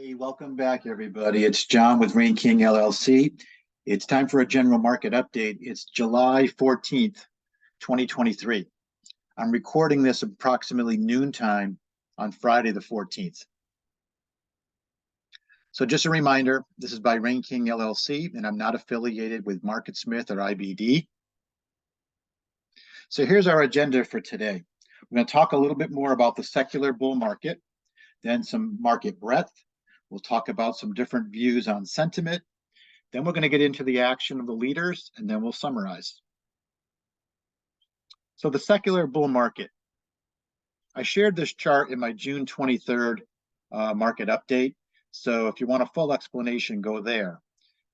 Hey, welcome back, everybody. It's John with Rain King LLC. It's time for a general market update. It's July 14th, 2023. I'm recording this approximately noontime on Friday the 14th. So just a reminder, this is by Rain King LLC, and I'm not affiliated with MarketSmith or IBD. So here's our agenda for today. We're going to talk a little bit more about the secular bull market, then some market breadth. We'll talk about some different views on sentiment. Then we're going to get into the action of the leaders, and then we'll summarize. So the secular bull market. I shared this chart in my June 23rd market update. So if you want a full explanation, go there.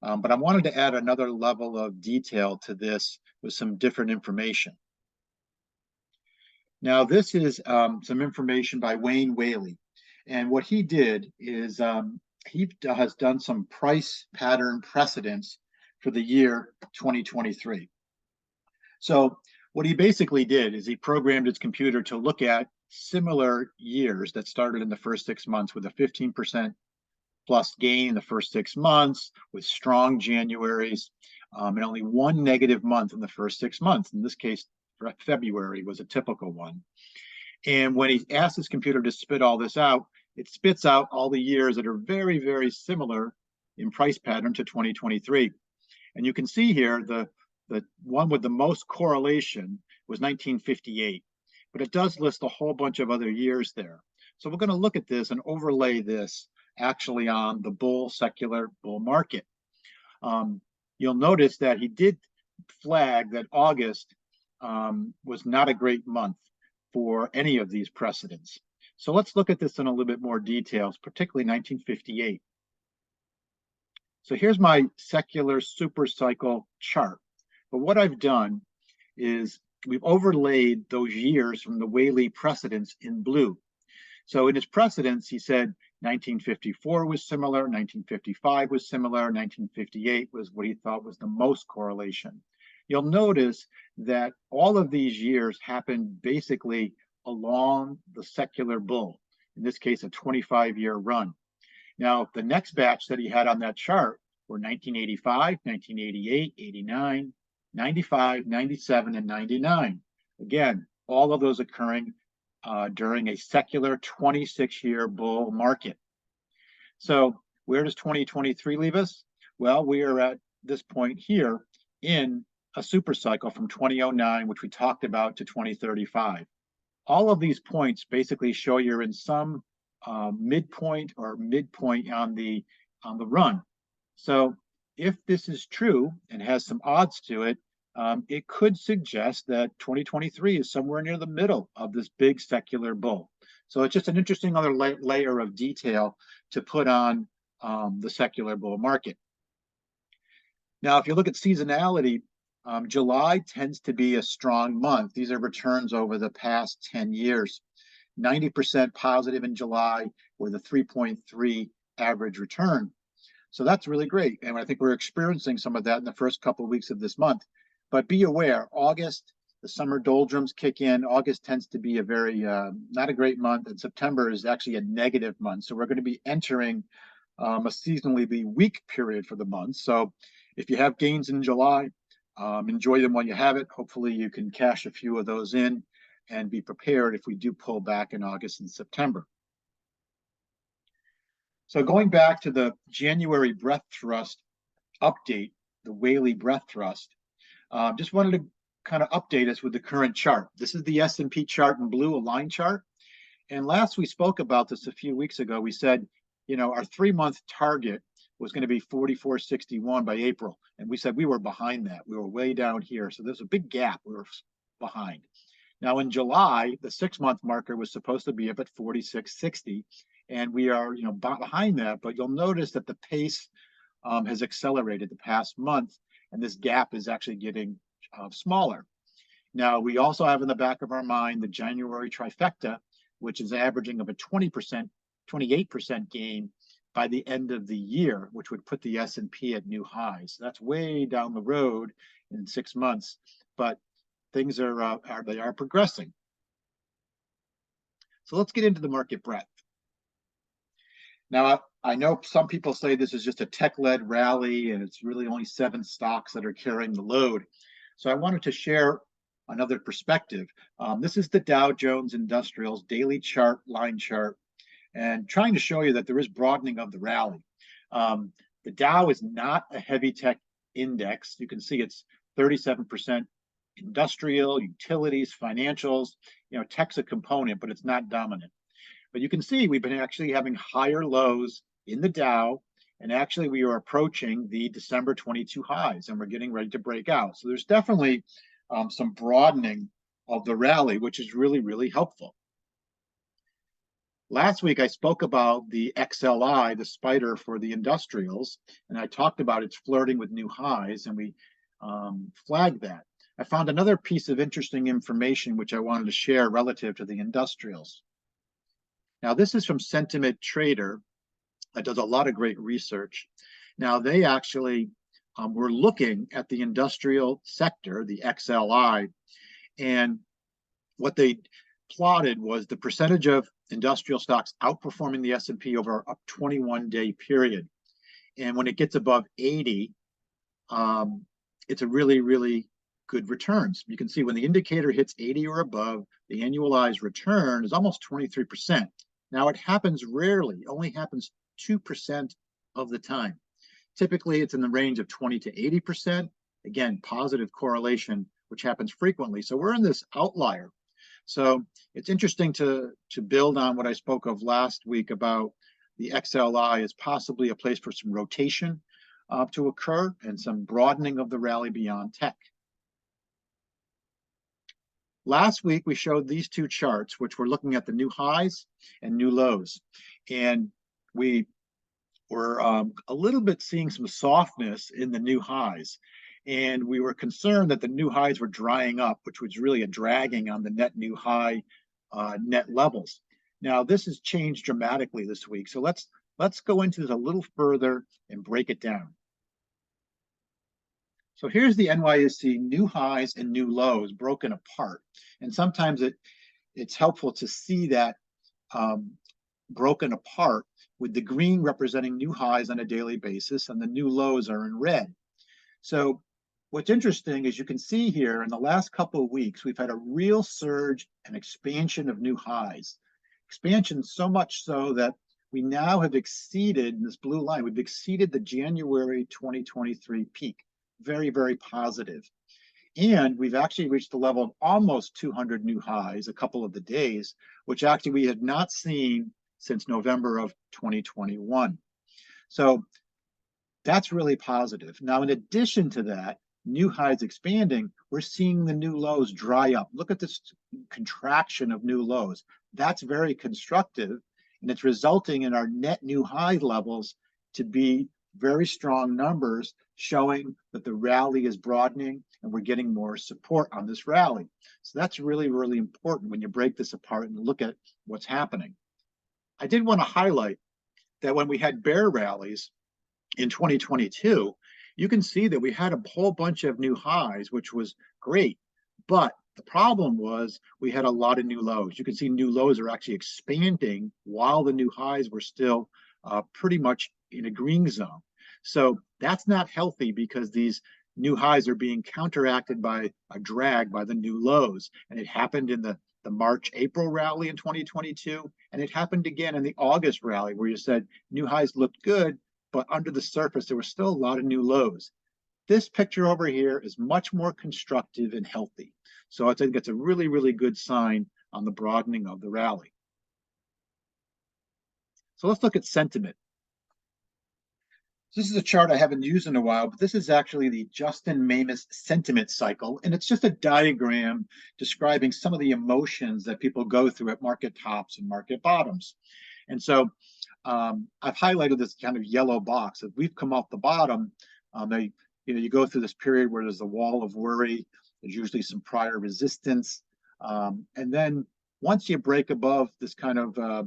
But I wanted to add another level of detail to this with some different information. Now, this is some information by Wayne Whaley. And what he did is he has done some price pattern precedents for the year 2023. So what he basically did is he programmed his computer to look at similar years that started in the first 6 months with a 15% plus gain in the first 6 months, with strong Januaries, and only one negative month in the first 6 months. In this case, February was a typical one. And when he asked his computer to spit all this out, it spits out all the years that are very, very similar in price pattern to 2023. And you can see here the one with the most correlation was 1958, but it does list a whole bunch of other years there. So we're going to look at this and overlay this actually on the secular bull market. You'll notice that he did flag that August was not a great month for any of these precedents. So let's look at this in a little bit more details, particularly 1958. So here's my secular super cycle chart. But what I've done is we've overlaid those years from the Whaley precedents in blue. So in his precedents, he said 1954 was similar, 1955 was similar, 1958 was what he thought was the most correlation. You'll notice that all of these years happened basically along the secular bull, in this case, a 25-year run. Now, the next batch that he had on that chart were 1985, 1988, 89, 95, 97, and 99. Again, all of those occurring during a secular 26-year bull market. So where does 2023 leave us? Well, we are at this point here in a super cycle from 2009, which we talked about, to 2035. All of these points basically show you're in some midpoint on the run. So if this is true and has some odds to it, it could suggest that 2023 is somewhere near the middle of this big secular bull. So it's just an interesting other layer of detail to put on the secular bull market. Now, if you look at seasonality, July tends to be a strong month. These are returns over the past 10 years. 90% positive in July with a 3.3 average return. So that's really great. And I think we're experiencing some of that in the first couple of weeks of this month. But be aware, August, the summer doldrums kick in. August tends to be a very, not a great month. And September is actually a negative month. So we're going to be entering a seasonally weak period for the month. So if you have gains in July, enjoy them while you have it. Hopefully you can cash a few of those in and be prepared if we do pull back in August and September. So going back to the January breadth thrust update, the Whaley breadth thrust, just wanted to kind of update us with the current chart. This is the S&P chart in blue, a line chart. And last we spoke about this a few weeks ago, we said, you know, our 3-month target was going to be 44.61 by April. And we said we were behind that. We were way down here. So there's a big gap. We were behind. Now in July, the 6-month marker was supposed to be up at 46.60. And we are, you know, behind that. But you'll notice that the pace has accelerated the past month. And this gap is actually getting smaller. Now, we also have in the back of our mind the January trifecta, which is averaging of a 20%, 28% gain by the end of the year, which would put the S&P at new highs. That's way down the road in 6 months, but things are progressing. So let's get into the market breadth. Now, I know some people say this is just a tech-led rally and it's really only 7 stocks that are carrying the load. So I wanted to share another perspective. This is the Dow Jones Industrials daily chart, line chart, and trying to show you that there is broadening of the rally. The Dow is not a heavy tech index. You can see it's 37% industrial, utilities, financials. Tech's a component, but it's not dominant. But you can see we've been actually having higher lows in the Dow, and actually we are approaching the December 22 highs, and we're getting ready to break out. So there's definitely some broadening of the rally, which is really, really helpful. Last week, I spoke about the XLI, the spider for the industrials, and I talked about it's flirting with new highs, and we flagged that. I found another piece of interesting information which I wanted to share relative to the industrials. Now, this is from Sentiment Trader that does a lot of great research. Now, they actually were looking at the industrial sector, the XLI, and what they plotted was the percentage of industrial stocks outperforming the S&P over a 21-day period. And when it gets above 80, it's a really, really good returns. You can see when the indicator hits 80 or above, the annualized return is almost 23%. Now, it happens rarely, only happens 2% of the time. Typically, it's in the range of 20 to 80%. Again, positive correlation, which happens frequently. So we're in this outlier. So it's interesting to build on what I spoke of last week about the XLI as possibly a place for some rotation to occur and some broadening of the rally beyond tech. Last week, we showed these two charts, which were looking at the new highs and new lows. And we were a little bit seeing some softness in the new highs. And we were concerned that the new highs were drying up, which was really a dragging on the net new high net levels. Now, this has changed dramatically this week. So let's go into this a little further and break it down. So here's the NYSE new highs and new lows broken apart. And sometimes it's helpful to see that broken apart with the green representing new highs on a daily basis and the new lows are in red. So what's interesting is you can see here in the last couple of weeks, we've had a real surge and expansion of new highs. Expansion so much so that we now have exceeded, in this blue line, we've exceeded the January 2023 peak. Very, very positive. And we've actually reached the level of almost 200 new highs a couple of the days, which actually we had not seen since November of 2021. So that's really positive. Now, in addition to that, new highs expanding, we're seeing the new lows dry up. Look at this contraction of new lows. That's very constructive, and it's resulting in our net new high levels to be very strong numbers, showing that the rally is broadening and we're getting more support on this rally. So that's really, really important when you break this apart and look at what's happening. I did want to highlight that when we had bear rallies in 2022, you can see that we had a whole bunch of new highs, which was great. But the problem was we had a lot of new lows. You can see new lows are actually expanding while the new highs were still pretty much in a green zone. So that's not healthy because these new highs are being counteracted by a drag by the new lows. And it happened in the March-April rally in 2022. And it happened again in the August rally where you said new highs looked good, but under the surface, there was still a lot of new lows. This picture over here is much more constructive and healthy. So I think it's a really, really good sign on the broadening of the rally. So let's look at sentiment. This is a chart I haven't used in a while, but this is actually the Justin Mamis sentiment cycle. And it's just a diagram describing some of the emotions that people go through at market tops and market bottoms. And so I've highlighted this kind of yellow box. If we've come off the bottom, you go through this period where there's a wall of worry. There's usually some prior resistance. And then once you break above this kind of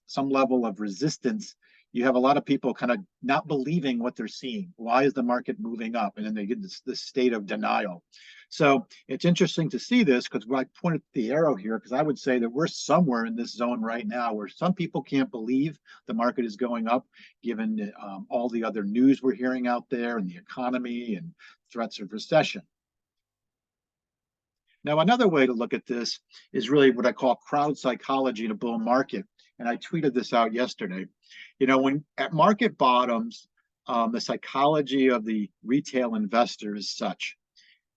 some level of resistance, you have a lot of people kind of not believing what they're seeing. Why is the market moving up? And then they get this state of denial. So it's interesting to see this because I pointed the arrow here because I would say that we're somewhere in this zone right now where some people can't believe the market is going up given all the other news we're hearing out there and the economy and threats of recession. Now, another way to look at this is really what I call crowd psychology in a bull market. And I tweeted this out yesterday. When at market bottoms, the psychology of the retail investor is such.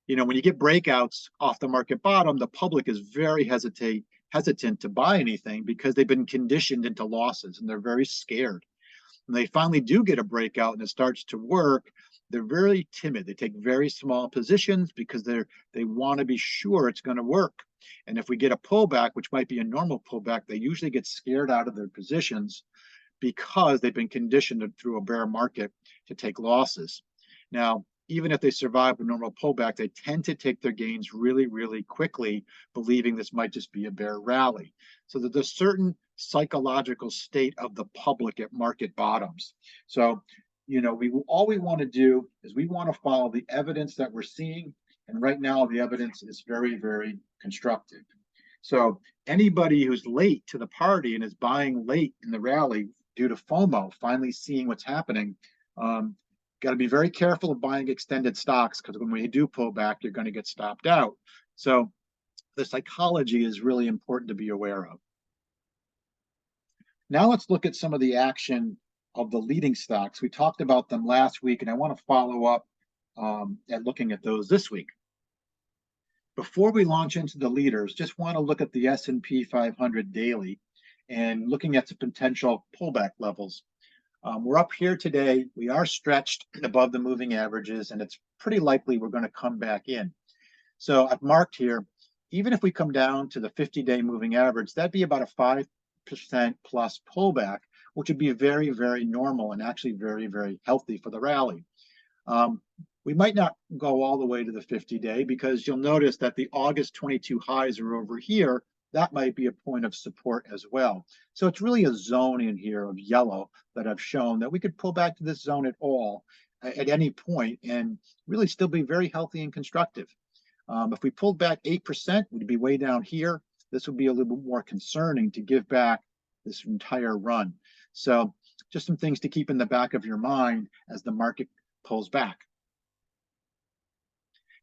When you get breakouts off the market bottom, the public is very hesitant to buy anything because they've been conditioned into losses and they're very scared. When they finally do get a breakout and it starts to work, they're very timid. They take very small positions because they want to be sure it's going to work. And if we get a pullback, which might be a normal pullback, they usually get scared out of their positions because they've been conditioned through a bear market to take losses. Now, even if they survive a normal pullback, they tend to take their gains really, really quickly, believing this might just be a bear rally. So there's a certain psychological state of the public at market bottoms. So, all we want to do is we want to follow the evidence that we're seeing. And right now, the evidence is very, very constructive. So anybody who's late to the party and is buying late in the rally due to FOMO, finally seeing what's happening, got to be very careful of buying extended stocks because when we do pull back, you're going to get stopped out. So the psychology is really important to be aware of. Now let's look at some of the action of the leading stocks. We talked about them last week, and I want to follow up at looking at those this week. Before we launch into the leaders, just want to look at the S&P 500 daily and looking at the potential pullback levels. We're up here today. We are stretched above the moving averages, and it's pretty likely we're going to come back in. So I've marked here, even if we come down to the 50-day moving average, that'd be about a 5% plus pullback, which would be very, very normal and actually very, very healthy for the rally. We might not go all the way to the 50-day because you'll notice that the August 22 highs are over here. That might be a point of support as well. So it's really a zone in here of yellow that I've shown that we could pull back to this zone at any point and really still be very healthy and constructive. If we pulled back 8%, we'd be way down here. This would be a little bit more concerning to give back this entire run. So just some things to keep in the back of your mind as the market pulls back.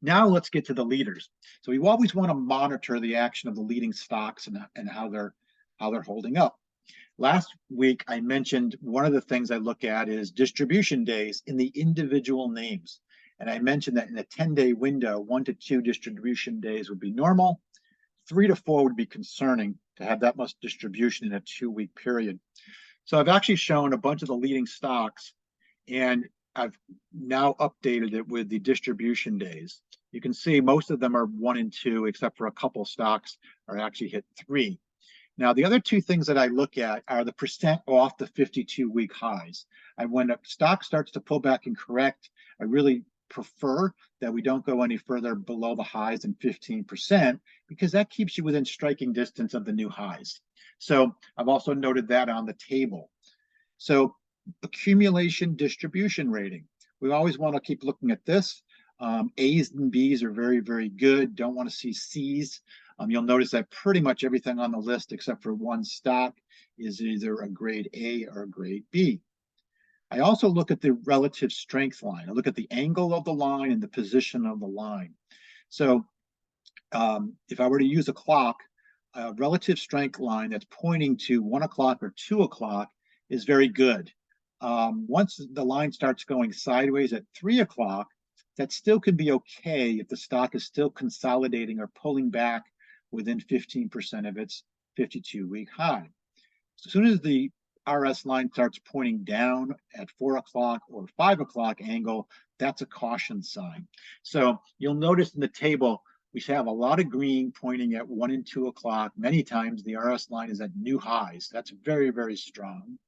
Now let's get to the leaders. So we always want to monitor the action of the leading stocks and how they're holding up. Last week, I mentioned one of the things I look at is distribution days in the individual names. And I mentioned that in a 10-day window, 1 to 2 distribution days would be normal. 3 to 4 would be concerning to have that much distribution in a 2-week period. So I've actually shown a bunch of the leading stocks, and I've now updated it with the distribution days. You can see most of them are 1 and 2, except for a couple stocks are actually hit 3. Now, the other 2 things that I look at are the percent off the 52-week highs. And when a stock starts to pull back and correct, I really prefer that we don't go any further below the highs than 15%, because that keeps you within striking distance of the new highs. So I've also noted that on the table. So accumulation distribution rating. We always want to keep looking at this. A's and B's are very, very good. Don't want to see C's. You'll notice that pretty much everything on the list, except for one stock, is either a grade A or a grade B. I also look at the relative strength line. I look at the angle of the line and the position of the line. So if I were to use a clock, a relative strength line that's pointing to 1 o'clock or 2 o'clock is very good. Once the line starts going sideways at 3 o'clock, that still could be okay if the stock is still consolidating or pulling back within 15% of its 52-week high. As soon as the RS line starts pointing down at 4 o'clock or 5 o'clock angle, that's a caution sign. So you'll notice in the table, we have a lot of green pointing at 1 and 2 o'clock. Many times the RS line is at new highs. That's very, very strong.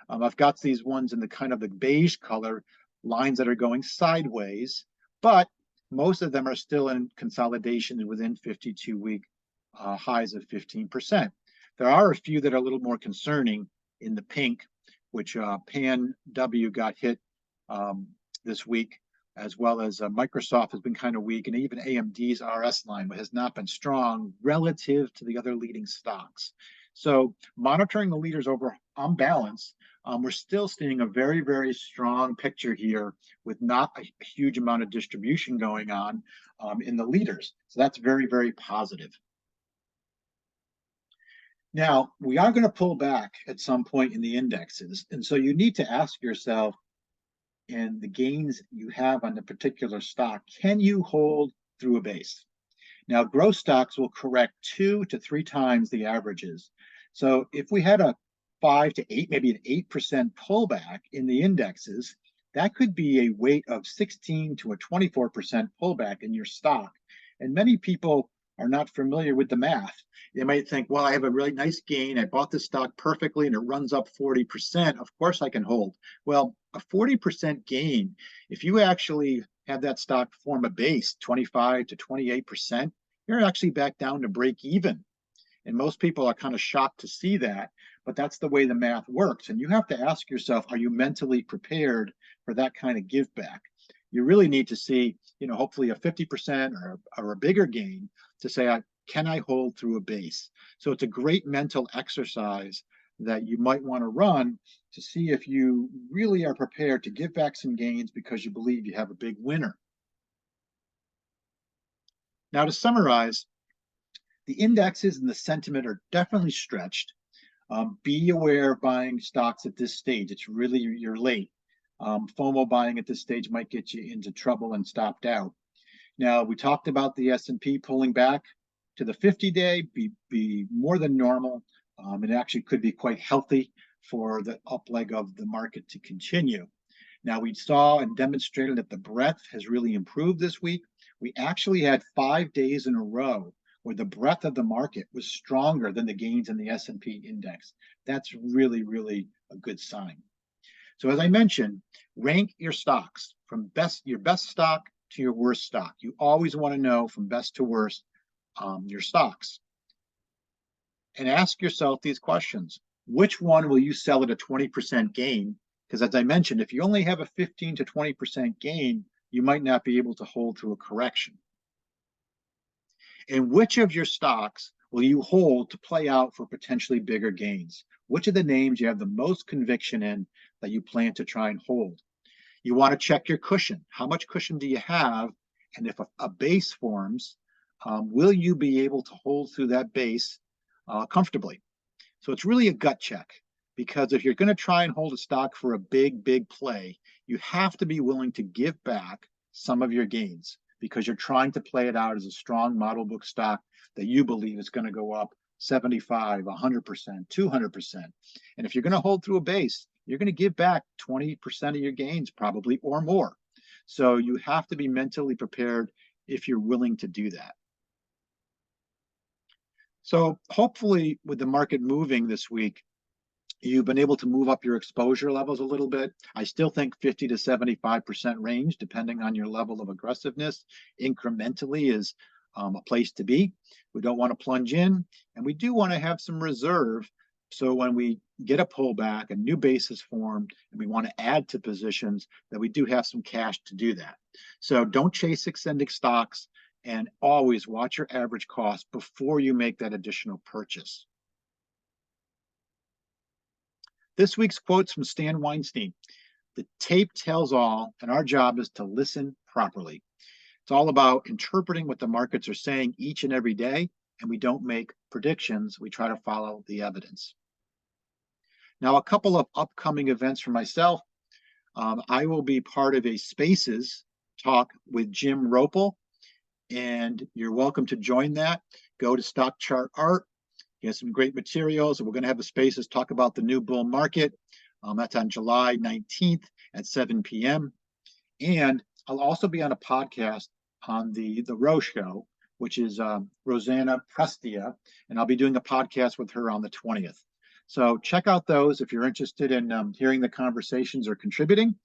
I've got these ones in the kind of the beige color, lines that are going sideways, but most of them are still in consolidation within 52-week highs of 15%. There are a few that are a little more concerning in the pink, which Pan W got hit this week. as well as Microsoft has been kind of weak, and even AMD's RS line has not been strong relative to the other leading stocks. So monitoring the leaders over on balance, we're still seeing a very, very strong picture here with not a huge amount of distribution going on in the leaders. So that's very, very positive. Now, we are going to pull back at some point in the indexes. And so you need to ask yourself, and the gains you have on the particular stock, can you hold through a base? Now, growth stocks will correct 2 to 3 times the averages. So if we had a 5 to 8, maybe an 8% pullback in the indexes, that could be a weight of 16 to a 24% pullback in your stock. And many people are not familiar with the math. They might think, well, I have a really nice gain. I bought this stock perfectly and it runs up 40%. Of course I can hold. Well, a 40% gain, if you actually have that stock form a base 25 to 28%, you're actually back down to break even. And most people are kind of shocked to see that, but that's the way the math works. And you have to ask yourself, are you mentally prepared for that kind of give back? You really need to see, hopefully a 50% or a bigger gain to say, can I hold through a base? So it's a great mental exercise that you might want to run to see if you really are prepared to give back some gains because you believe you have a big winner. Now, to summarize, the indexes and the sentiment are definitely stretched. Be aware of buying stocks at this stage. It's really, you're late. FOMO buying at this stage might get you into trouble and stopped out. Now, we talked about the S&P pulling back to the 50-day, be more than normal. It actually could be quite healthy for the up leg of the market to continue. Now, we saw and demonstrated that the breadth has really improved this week. We actually had 5 days in a row where the breadth of the market was stronger than the gains in the S&P index. That's really, really a good sign. So as I mentioned, rank your stocks from your best stock to your worst stock. You always want to know from best to worst your stocks. And ask yourself these questions. Which one will you sell at a 20% gain? Because as I mentioned, if you only have a 15 to 20% gain, you might not be able to hold through a correction. And which of your stocks will you hold to play out for potentially bigger gains? Which of the names you have the most conviction in that you plan to try and hold? You want to check your cushion. How much cushion do you have? And if a base forms, will you be able to hold through that base comfortably? So it's really a gut check, because if you're going to try and hold a stock for a big, big play, you have to be willing to give back some of your gains, because you're trying to play it out as a strong model book stock that you believe is going to go up 75, 100%, 200%. And if you're going to hold through a base, you're going to give back 20% of your gains probably or more. So you have to be mentally prepared if you're willing to do that. So hopefully with the market moving this week, you've been able to move up your exposure levels a little bit. I still think 50 to 75% range, depending on your level of aggressiveness, incrementally is a place to be. We don't want to plunge in, and we do want to have some reserve. So when we get a pullback, a new base is formed, and we want to add to positions, that we do have some cash to do that. So don't chase extending stocks, and always watch your average cost before you make that additional purchase. This week's quote's from Stan Weinstein. The tape tells all, and our job is to listen properly. It's all about interpreting what the markets are saying each and every day, and we don't make predictions. We try to follow the evidence. Now, a couple of upcoming events for myself. I will be part of a Spaces talk with Jim Ropel, and you're welcome to join that. Go to Stock Chart Art. He has some great materials. We're going to have a Spaces talk about the new bull market. That's on July 19th at 7 p.m. And I'll also be on a podcast on the Roe Show, which is Rosanna Prestia, and I'll be doing a podcast with her on the 20th. So check out those if you're interested in hearing the conversations or contributing.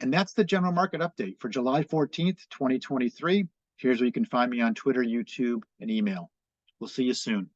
And that's the general market update for July 14th, 2023. Here's where you can find me on Twitter, YouTube, and email. We'll see you soon.